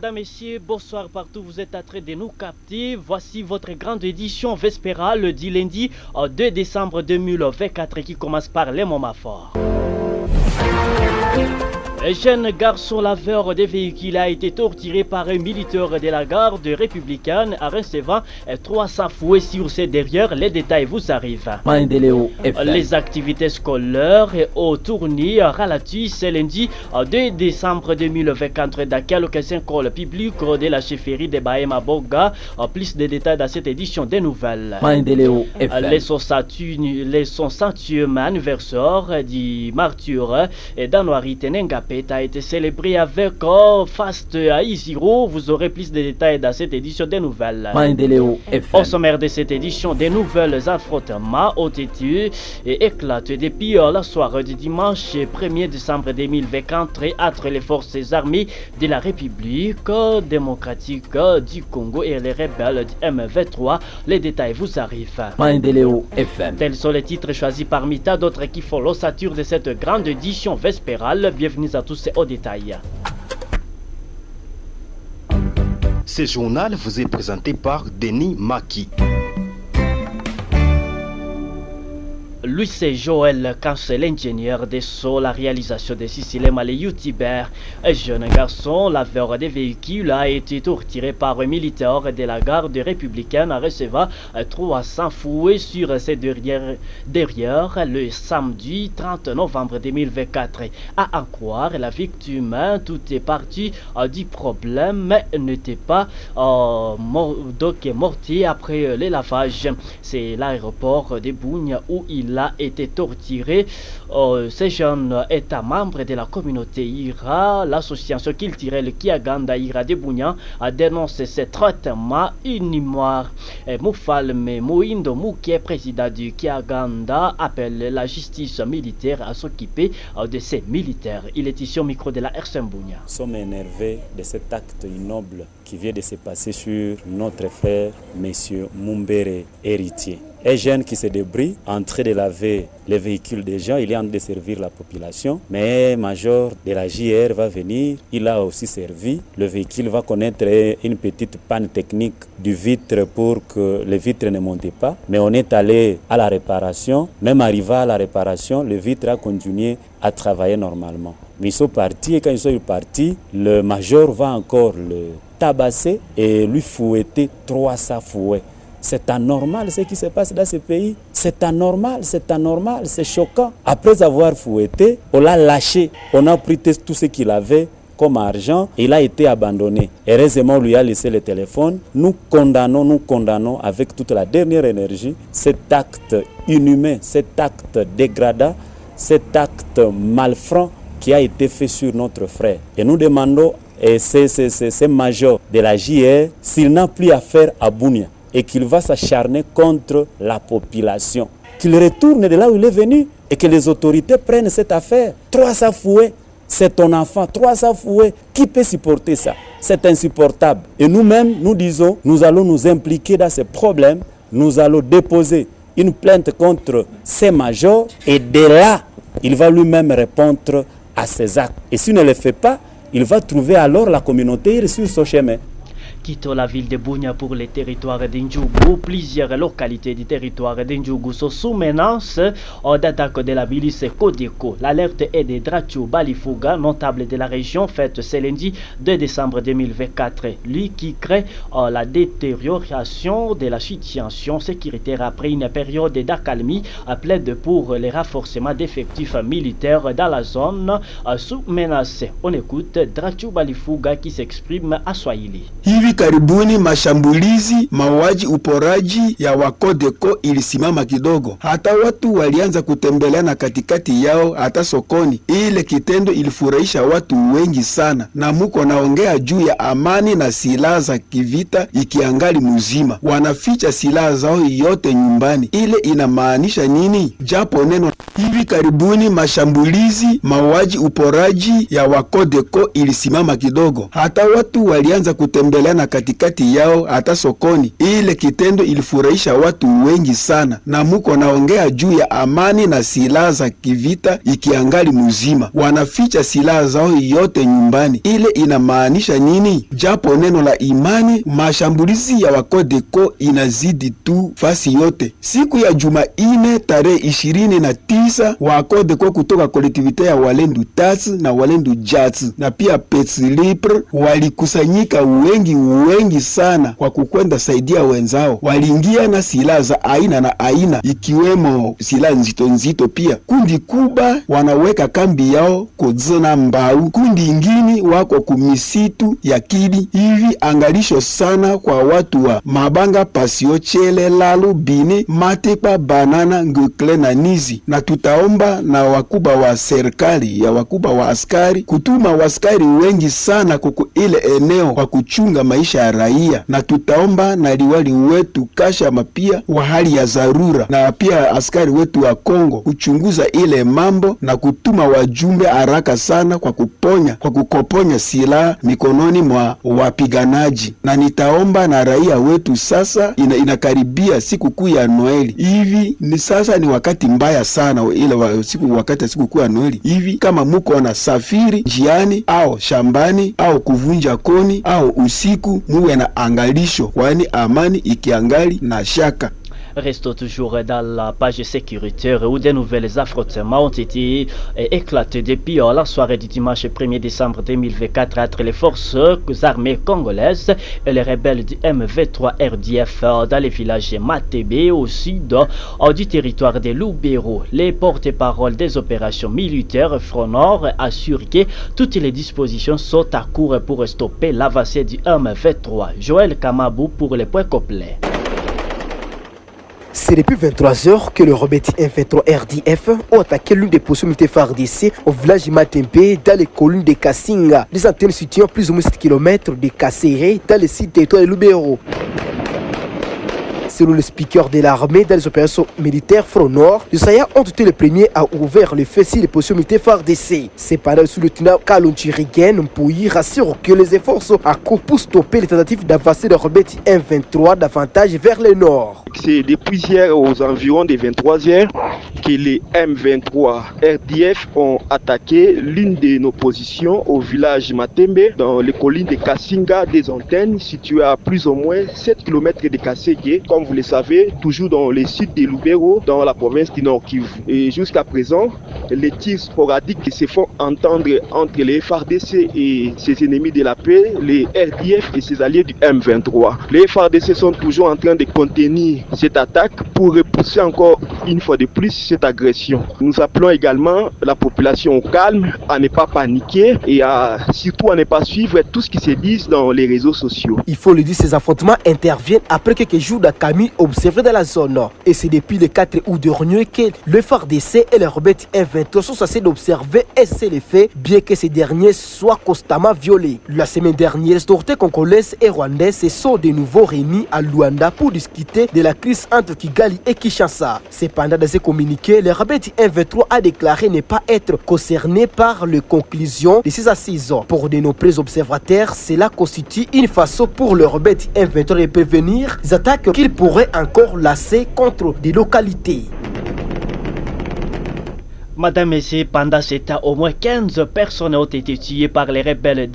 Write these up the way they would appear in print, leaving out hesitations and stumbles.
Madame, Messieurs, bonsoir partout, vous êtes en train de nous capter. Voici votre grande édition vespérale du lundi 2 décembre 2024 qui commence par les moments forts. Un jeune garçon laveur de véhicules a été torturé par un militaire de la garde républicaine en recevant 300 fouets sur ses derrière. Les détails vous arrivent. Les activités scolaires au tournée ralenties ce lundi 2 décembre 2024 dans quelques écoles publiques de la chefferie de Bahema Boga. Plus de détails dans cette édition des nouvelles. Les 100e anniversaire du martyr d'Anouari Tenenga a été célébré avec Fast Aiziro. Vous aurez plus de détails dans cette édition des nouvelles. Au sommaire de cette édition, des nouvelles affrontements ont été éclatés depuis la soirée du dimanche 1er décembre 2024 entre les forces armées de la République démocratique du Congo et les rebelles du M23. Les détails vous arrivent. Tels sont les titres choisis parmi tant d'autres qui font l'ossature de cette grande édition vespérale. Bienvenue à tous au détail. Ce journal vous est présenté par Denis Maki. Lui, c'est Joël Cancel, l'ingénieur des sauts, la réalisation de Sicilem, les youtubeurs. Un jeune garçon, laveur de véhicules, a été torturé par un militaire de la garde républicaine en recevant 300 fouets sur ses derrière le samedi 30 novembre 2024. À en croire la victime, tout est parti du problème, mais n'était pas mortier après le lavage. C'est l'aéroport de Bougne où il a été torturé. Ce jeune est un membre de la communauté Ira. L'association culturelle Kiaganda Ira de Bougnan a dénoncé ce traitement inhumain. Moufalme Mouindo Mouké, président du Kiaganda, appelle la justice militaire à s'occuper de ces militaires. Il est ici au micro de la RCM Bougnan. Nous sommes énervés de cet acte ignoble qui vient de se passer sur notre frère, monsieur Mumbere, héritier. Un jeune qui se débrouille en train de laver les véhicules des gens, il est en train de servir la population. Mais un major de la JR va venir, il a aussi servi. Le véhicule va connaître une petite panne technique du vitre pour que le vitre ne monte pas. Mais on est allé à la réparation. Même arrivé à la réparation, le vitre a continué à travailler normalement. Mais ils sont partis et quand ils sont partis, le major va encore le tabasser et lui fouetter 300 fouets. C'est anormal ce qui se passe dans ce pays. C'est anormal, c'est choquant. Après avoir fouetté, on l'a lâché. On a pris tout ce qu'il avait comme argent et il a été abandonné. Heureusement, on lui a laissé le téléphone. Nous condamnons avec toute la dernière énergie cet acte inhumain, cet acte dégradant, cet acte malfrant qui a été fait sur notre frère. Et nous demandons à ces majors de la JR s'il n'a plus à faire à Bounia et qu'il va s'acharner contre la population, qu'il retourne de là où il est venu et que les autorités prennent cette affaire. 300 fouets, c'est ton enfant, 300 fouets, qui peut supporter ça? C'est insupportable. Et nous-mêmes, nous disons, nous allons nous impliquer dans ces problèmes, nous allons déposer une plainte contre ces majors et de là, il va lui-même répondre à ces actes. Et s'il ne le fait pas, il va trouver alors la communauté sur son chemin. Quittons la ville de Bounia pour les territoires d'Indjougou. Plusieurs localités du territoire d'Indjougou sont sous menace d'attaque de la milice Kodeko. L'alerte est de Drachou Balifuga, notable de la région, faite ce lundi 2 décembre 2024. Lui qui crée la détérioration de la situation sécuritaire après une période d'accalmie, plaide pour les renforcements d'effectifs militaires dans la zone sous menace. On écoute Drachou Balifuga qui s'exprime à Swahili. Hivi karibuni mashambulizi, mauaji, uporaji ya Wakodeko ilisimama kidogo. Hata watu walianza kutembeleana katikati yao, hata sokoni. Ile kitendo ilifurahisha watu wengi sana, na muko naongea juu ya amani na silaha za kivita ikiangali mzima. Wanaficha silaha zao yote nyumbani. Ile inamaanisha nini? Japo neno hivi karibuni mashambulizi, mauaji, uporaji ya Wakodeko ilisimama kidogo. Hata watu walianza kutembeleana kutembeleana katikati yao hata sokoni. Ile kitendo ilifurahisha watu wengi sana, na muko naongea juu ya amani na silaha za kivita ikiangali mzima. Wanaficha silaha zao yote nyumbani. Ile inamaanisha nini? Japo neno la imani, mashambulizi ya Wakodeko inazidi tu fasi yote. Siku ya Jumaine tarehe 29 Wakodeko kutoka kolektivite ya Walendu Tats na Walendu Jats na pia Petslipre walikusanyika wengi sana kwa kukwenda saidia wenzao. Waliingia na silaha za aina na aina, ikiwemo silaha nzito. Pia kundi kubwa wanaweka kambi yao Kodzona Mbau, kundi ingini wako kumisitu ya Kidi. Hivi angalisho sana kwa watu wa Mabanga, Pasio, Chele, Lalu, Bine, Matepa, Banana, Ngukle na Nizi. Na tutaomba na wakubwa wa serikali ya wakubwa wa askari kutuma waskari wengi sana kuku ile eneo kwa kuchunga maisha ya raia, na tutaomba na liwali wetu Kasha mapia wa hali ya dharura, na pia askari wetu wa Kongo kuchunguza ile mambo na kutuma wajumbe haraka sana kwa kukoponya silaha mikononi mwa wapiganaji. Na nitaomba na raia wetu sasa, inakaribia siku kuu ya Noeli. Hivi ni wakati mbaya sana ile wakati ya siku kuu ya Noeli. Hivi kama muko na safiri njiani au shambani au kuvunja koni au usiku, muwe na angalisho, kwani amani ikiangali na shaka. Restons toujours dans la page sécuritaire où des nouvelles affrontements ont été éclatés depuis la soirée du dimanche 1er décembre 2024 entre les forces armées congolaises et les rebelles du M23 RDF dans les villages Matebe au sud du territoire de Lubero. Les porte-paroles des opérations militaires Front Nord assurent que toutes les dispositions sont à court pour stopper l'avancée du M23. Joël Kamabou pour les points complets. C'est depuis 23h que le rebelle M23 RDF ont attaqué l'une des positions militaires FARDC au village Matempe dans les collines de Kassinga, des antennes situées à plus ou moins 7 km de Kasséré dans le site territoire de Lubero. Selon le speaker de l'armée dans les opérations militaires Front Nord, les Saya ont été les premiers à ouvrir le feu sur les positions militaires FARDC. Cependant, le sous-lieutenant Kalonchirigen Mpouyi rassure que les efforts sont à court pour stopper les tentatives d'avancer de rebelles M23 davantage vers le nord. C'est depuis hier aux environs des 23h que les M23 RDF ont attaqué l'une de nos positions au village Matembe dans les collines de Kassinga, des antennes situées à plus ou moins 7 km de Kasséré. Comme vous le savez, toujours dans le sud de Lubero, dans la province du Nord Kivu. Et jusqu'à présent, les tirs sporadiques se font entendre entre les FARDC et ses ennemis de la paix, les RDF et ses alliés du M23. Les FARDC sont toujours en train de contenir cette attaque pour repousser encore une fois de plus cette agression. Nous appelons également la population au calme, à ne pas paniquer et surtout à ne pas suivre tout ce qui se dit dans les réseaux sociaux. Il faut le dire, ces affrontements interviennent après quelques jours d'accalmie observés dans la zone. Et c'est depuis le 4 août dernier que le FARDC et les rebelles M23 sont censés d'observer et c'est le fait, bien que ces derniers soient constamment violés. La semaine dernière, les autorités congolaises et rwandaises se sont de nouveau réunis à Luanda pour discuter de la crise entre Kigali et Kinshasa. Cependant, dans ce communiqué, le rebelle M23 a déclaré ne pas être concerné par les conclusions de ces assises. Pour de nombreux observateurs, cela constitue une façon pour le rebelle M23 de prévenir les attaques qu'il pourrait encore lasser contre des localités. Madame et messieurs, pendant ce temps, au moins 15 personnes ont été tuées par les rebelles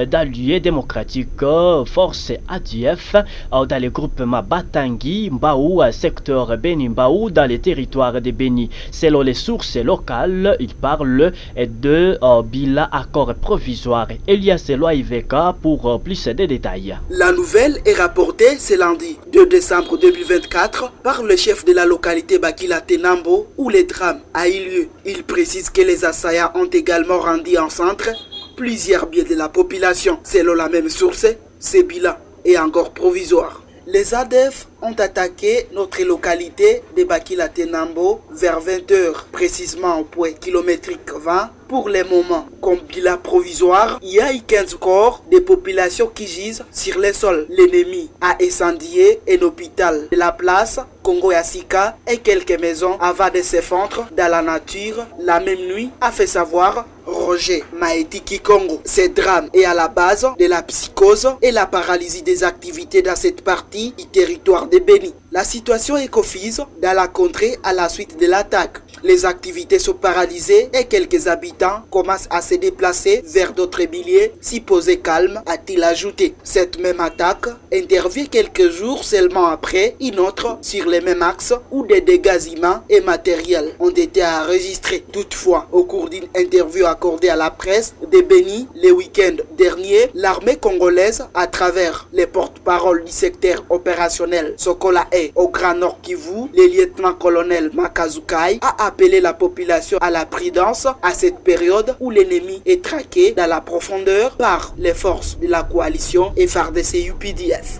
d'Alliés démocratiques, force ADF, dans le groupement Batangi, Mbaou, secteur Beni Mbaou, dans les territoires de Beni. Selon les sources locales, il parle de bilan accord provisoire. Elias Eloi Iveka pour plus de détails. La nouvelle est rapportée ce lundi 2 décembre 2024 par le chef de la localité Bakila Tenambo où les drames a eu lieu. Il précise que les assaillants ont également rendu en centre plusieurs biens de la population. Selon la même source, ce bilan est encore provisoire. Les ADF ont attaqué notre localité de Bakila Tenambo vers 20h, précisément au point kilométrique 20. Pour le moment, comme bilan provisoire, il y a eu 15 corps de populations qui gisent sur les sols. L'ennemi a incendié un hôpital de la place Congo Yassika et quelques maisons avant de s'effondrer dans la nature la même nuit, a fait savoir Roger Maeti Kikongo. Ce drame est à la base de la psychose et la paralysie des activités dans cette partie du territoire de Beni. La situation est confuse dans la contrée à la suite de l'attaque. Les activités sont paralysées et quelques habitants commencent à se déplacer vers d'autres milieux, s'y poser calme, a-t-il ajouté. Cette même attaque intervient quelques jours seulement après une autre sur les mêmes axes où des dégâts humains et matériels ont été enregistrés. Toutefois, au cours d'une interview accordée à la presse de Beni le week-end dernier, l'armée congolaise, à travers les porte-paroles du secteur opérationnel Sokola-E au Grand Nord Kivu, le lieutenant-colonel Makazukai, a appelé la population à la prudence à cette période où l'ennemi est traqué dans la profondeur par les forces de la coalition FARDC-UPDF.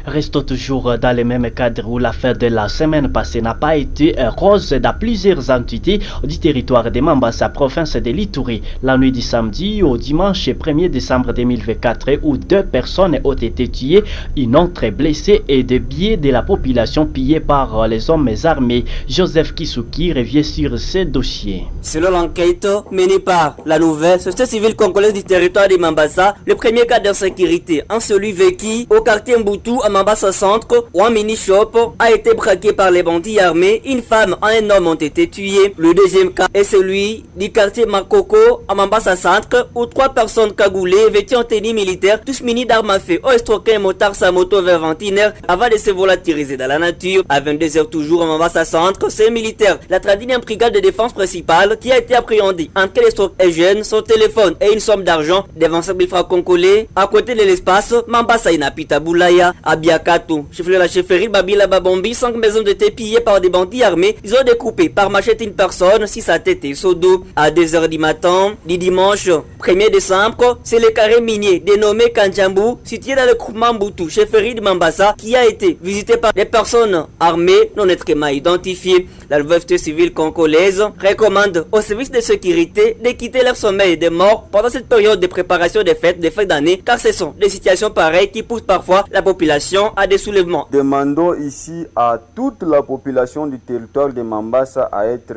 Restons toujours dans le même cadre où l'affaire de la semaine passée n'a pas été rose dans plusieurs entités du territoire de Mambasa, province de l'Ituri. La nuit du samedi au dimanche 1er décembre 2024, où 2 personnes ont été tuées, une autre blessée et des biens de la population pillés par les hommes armés. Joseph Kisuki revient sur ce dossier. Selon l'enquête menée par la nouvelle société civile congolaise du territoire de Mambasa, le premier cas d'insécurité en celui vécu au quartier Mbutu à Mambasa Centre, où un mini-shop a été braqué par les bandits armés. Une femme et un homme ont été tués. Le deuxième cas est celui du quartier Makoko à Mambasa Centre, où 3 personnes cagoulées vêtues en tenue militaire, tous munis d'armes à feu, ont estroqué un motard sa moto vers Ventinaire avant de se volatiliser dans la nature. À 22h toujours à Mambasa Centre, c'est un militaire, la 31e brigade de défense principale, qui a été appréhendé en cas d'estroc et jeune, son téléphone et une somme d'argent de 25 000 francs congolais. À côté de l'espace Mambasa Inapita Boulaya, à Biakato, chef de la chefferie Babila Babombi, 5 maisons ont été pillées par des bandits armés. Ils ont découpé par machette une personne, si sa tête et son dos. À 2h du matin, du dimanche 1er décembre, c'est le carré minier dénommé Kanjambu, situé dans le groupement Mbutu, chefferie de Mambasa, qui a été visité par des personnes armées non étrement identifiées. La société civile congolaise recommande aux services de sécurité de quitter leur sommeil de mort pendant cette période de préparation des fêtes d'année, car ce sont des situations pareilles qui poussent parfois la population à des soulèvements. Demandons ici à toute la population du territoire de Mambasa à être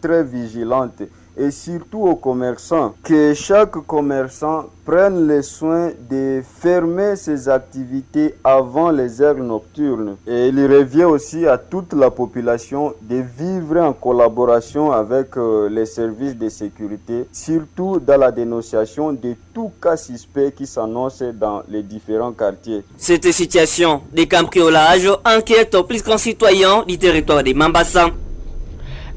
très vigilante, et surtout aux commerçants, que chaque commerçant prenne le soin de fermer ses activités avant les heures nocturnes. Et il revient aussi à toute la population de vivre en collaboration avec les services de sécurité, surtout dans la dénonciation de tout cas suspect qui s'annonce dans les différents quartiers. Cette situation de cambriolage inquiète plus qu'un citoyen du territoire de Mambasa.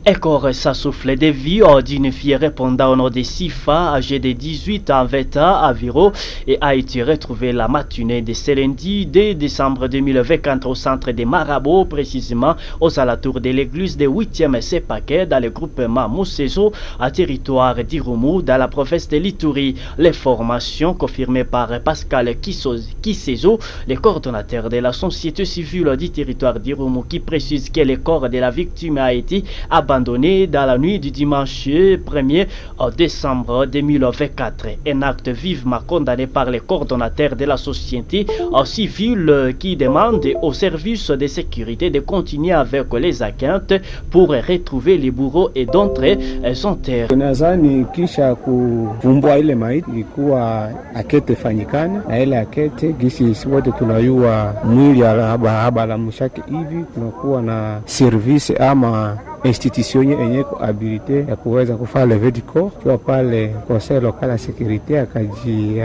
Encore ça souffle des vies d'une fille répondant au nom de Sifa, âgée de 18 ans, 20 ans, à Viro, et a été retrouvée la matinée de ce lundi 2 décembre 2024 au centre de Marabo, précisément aux alentours de l'église de 8e Sepaké, dans le groupement Moussezo, à territoire d'Irumu, dans la province de l'Ituri. Les formations confirmées par Pascal Kisezo, le coordonnateur de la société civile du territoire d'Irumu, qui précise que le corps de la victime a été abandonné dans la nuit du dimanche 1er décembre 2024. Un acte vivement condamné par les coordonnateurs de la société civile qui demande aux services de sécurité de continuer avec les enquêtes pour retrouver les bourreaux et d'autres son terre. Nadhani kisha kuvumbua ile maiti ilikuwa akete fanyikana na ile akete gisi wote tunayua mwili haba la mshaki hivi tunakuwa na service ama institution yenye habilite ya kuweza kufanya levée du corps kwa pale conseil local ya sécurité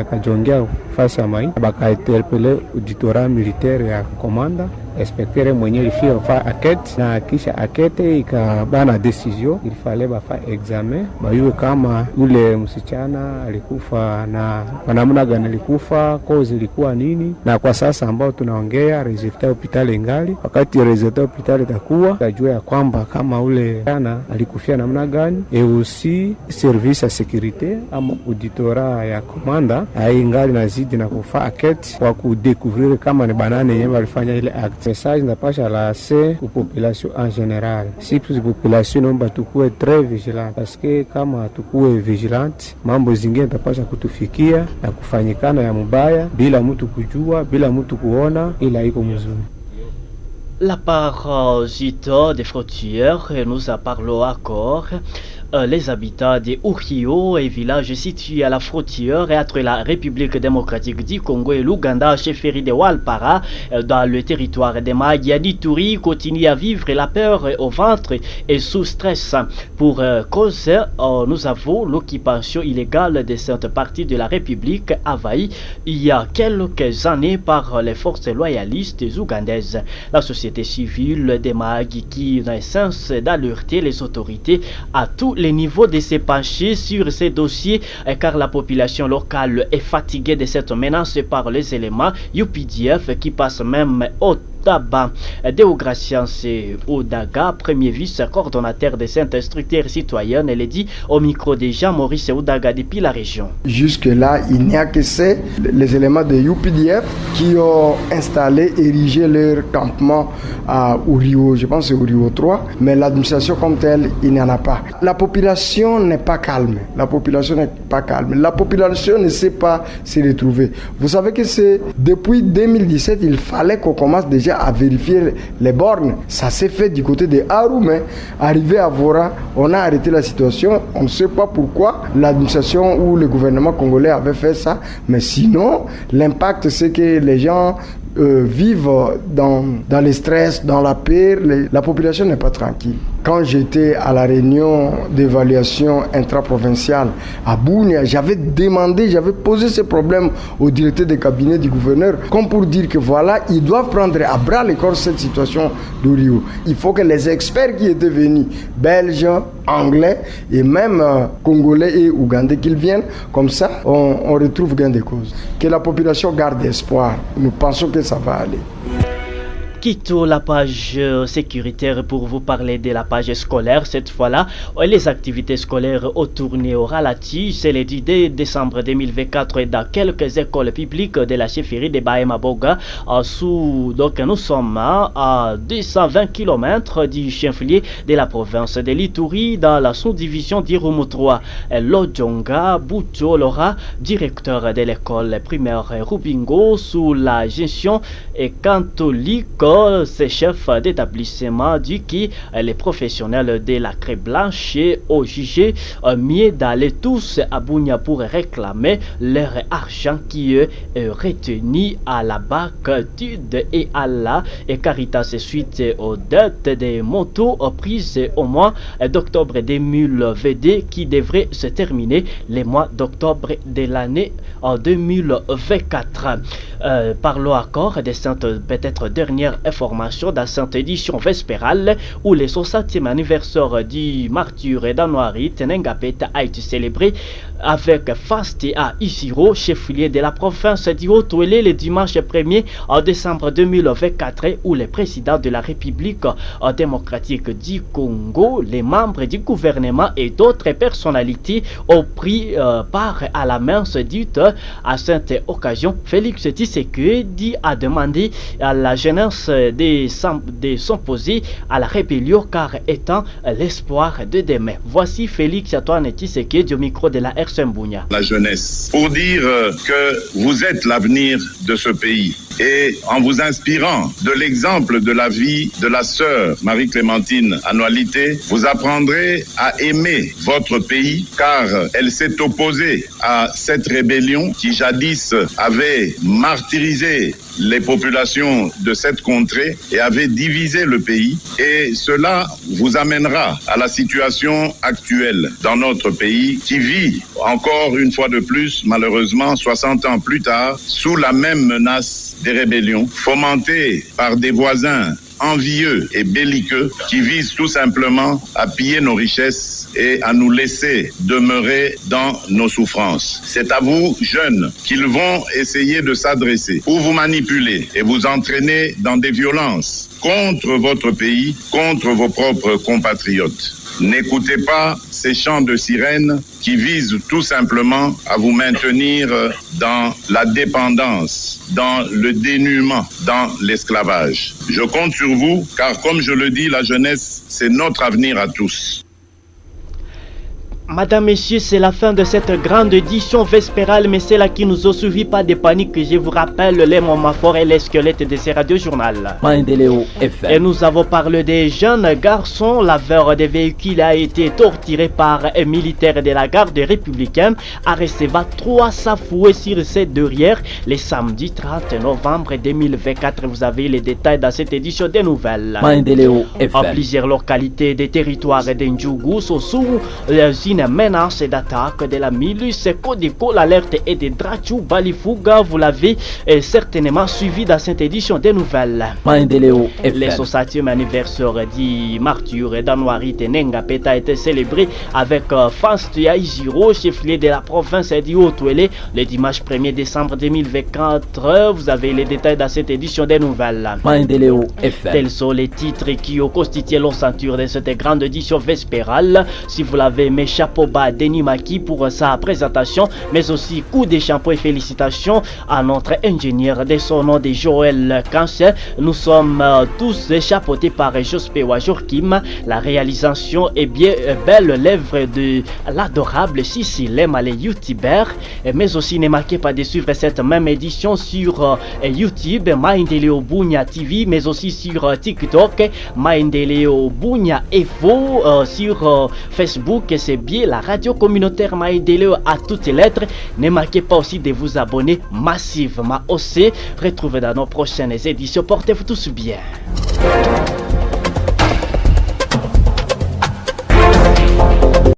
akajongea fasi ya maiti bakainterpele auditorat militaire ya komanda inspecteur mwenye ilifia fa akete na kisha akete ikabana decision ilifale bafa examen bayue kama ule msichana alikufa na namna gani alikufa, cause ilikuwa nini, na kwa sasa ambao tunaongea resultat hospitali ngali. Wakati resultat hospitali itakuwa tajua ya kwamba kama ule kana alikufia namna gani, et aussi service ya sécurité ama auditorat ya komanda aingali nazidi na kufa akete kwa kudécouvrir kama ni banane yenyewe walifanya ile acte. Message napasha la c'est aux populations en général. Si plus population nomba tukue très vigilant, parce que kama tukue vigilant mambo zingine tapasha kutufikia na kufanyikana ya mubaya bila mtu kujua, bila mtu kuona, ila iko mzuri. La parasite des frontières, nous en parlons encore. Les habitants de Urio, un village situé à la frontière entre la République démocratique du Congo et l'Ouganda, chefferie de Walpara, dans le territoire de Maïa-Dituri, continuent à vivre la peur au ventre et sous stress. Pour cause, nous avons l'occupation illégale de cette partie de la République envahie il y a quelques années par les forces loyalistes ougandaises. La société civile des Maïs qui n'a cesse d'alerter les autorités à tous les niveaux de se pencher sur ces dossiers car la population locale est fatiguée de cette menace par les éléments UPDF qui passent même au tabac. Deogracias Oudaga, premier vice-coordonnateur de cette structure citoyenne, elle dit au micro de Jean-Maurice Oudaga depuis la région. Jusque-là, il n'y a que les éléments de UPDF qui ont installé, érigé leur campement à Urio, je pense que c'est Urio 3, mais l'administration comme telle, il n'y en a pas. La population n'est pas calme. La population n'est pas calme. La population ne sait pas se retrouver. Vous savez que c'est depuis 2017, il fallait qu'on commence déjà à vérifier les bornes. Ça s'est fait du côté de Aru, mais arrivé à Vora, on a arrêté la situation. On ne sait pas pourquoi l'administration ou le gouvernement congolais avait fait ça, mais sinon, l'impact, c'est que les gens vivent dans le stress, dans la peur. La population n'est pas tranquille. Quand j'étais à la réunion d'évaluation intraprovinciale à Bounia, j'avais posé ce problème au directeur de cabinet du gouverneur, comme pour dire que voilà, ils doivent prendre à bras le corps cette situation de Rio. Il faut que les experts qui étaient venus, belges, anglais et même congolais et ougandais, qu'ils viennent, comme ça, on retrouve gain de cause. Que la population garde espoir. Nous pensons que ça va aller. Quittons la page sécuritaire pour vous parler de la page scolaire. Cette fois-là, les activités scolaires ont tourné au ralenti. C'est le 10 décembre 2024 dans quelques écoles publiques de la chefferie de Bahema-Boga. Donc nous sommes à 220 km du chef-lieu de la province de l'Ituri dans la sous-division d'Irumu 3. Lodjonga Boucho Lora, directeur de l'école primaire Rubingo sous la gestion catholique, ces chefs d'établissement dit que les professionnels de la Crête Blanche ont jugé mieux d'aller tous à Bounia pour réclamer leur argent qui est retenu à la BAC-TUD et à la Caritas suite aux dettes des motos prises au mois d'octobre 2022 qui devrait se terminer le mois d'octobre de l'année 2024. Parlons encore de cette peut-être dernière information dans cette édition vespérale où le 60e anniversaire du martyr d'Anoari Tenengapet a été célébré avec faste à Isiro, chef-lieu de la province du Haut-Ouélé, le dimanche 1er décembre 2024 où le président de la République démocratique du Congo, les membres du gouvernement et d'autres personnalités ont pris part à la messe dite à cette occasion. Félix Tshisekedi a demandé à la jeunesse de s'opposer à la rébellion car étant l'espoir de demain. Voici Félix Antoine Tshisekedi au micro de la RCM Bounia. La jeunesse, pour dire que vous êtes l'avenir de ce pays. Et en vous inspirant de l'exemple de la vie de la sœur Marie-Clémentine Anoualité, vous apprendrez à aimer votre pays car elle s'est opposée à cette rébellion qui jadis avait martyrisé les populations de cette contrée et avait divisé le pays. Et cela vous amènera à la situation actuelle dans notre pays qui vit encore une fois de plus, malheureusement, 60 ans plus tard, sous la même menace des rébellions fomentées par des voisins envieux et belliqueux qui visent tout simplement à piller nos richesses et à nous laisser demeurer dans nos souffrances. C'est à vous, jeunes, qu'ils vont essayer de s'adresser pour vous manipuler et vous entraîner dans des violences contre votre pays, contre vos propres compatriotes. N'écoutez pas ces chants de sirènes qui visent tout simplement à vous maintenir dans la dépendance, dans le dénuement, dans l'esclavage. Je compte sur vous, car comme je le dis, la jeunesse, c'est notre avenir à tous. Madame, Messieurs, c'est la fin de cette grande édition vespérale, mais c'est là qui nous a suivi. Pas de panique, que je vous rappelle les moments forts et les squelettes de ces radios-journal. Et nous avons parlé des jeunes garçons. Laveur des véhicules a été torturé par un militaire de la garde républicaine, a reçu 3 safoués sur ses derrière le samedi 30 novembre 2024. Vous avez les détails dans cette édition des nouvelles. En plusieurs localités des territoires d'Indjougou sont sous une menace d'attaque de la milice Kodeko. L'alerte est de Drachou Balifuga. Vous l'avez certainement suivi dans cette édition des nouvelles. Le 60e anniversaire du martyr d'Anouari Tenenga Peta a été célébré avec Fanstua Ijiro, chef-lieu de la province du Haut-Ouélé, le dimanche 1er décembre 2024. Vous avez les détails dans cette édition des nouvelles. Tels sont les titres qui ont constitué l'ossature de cette grande édition vespérale. Si vous l'avez aimé, chapeau bas Denis Maki pour sa présentation, mais aussi coup de chapeau et félicitations à notre ingénieur de son nom de Joël Cancer. Nous sommes tous chapeautés par Jospé Wajorkim. La réalisation est bien belle, l'œuvre de l'adorable Sicilem, les youtubeurs, mais aussi ne manquez pas de suivre cette même édition sur YouTube, Maendeleo Bunya TV, mais aussi sur TikTok, Maendeleo Bunya Evo, sur Facebook, c'est bien la radio communautaire Maendeleo à toutes les lettres. Ne manquez pas aussi de vous abonner massivement aussi. Retrouvez dans nos prochaines éditions. Portez-vous tous bien.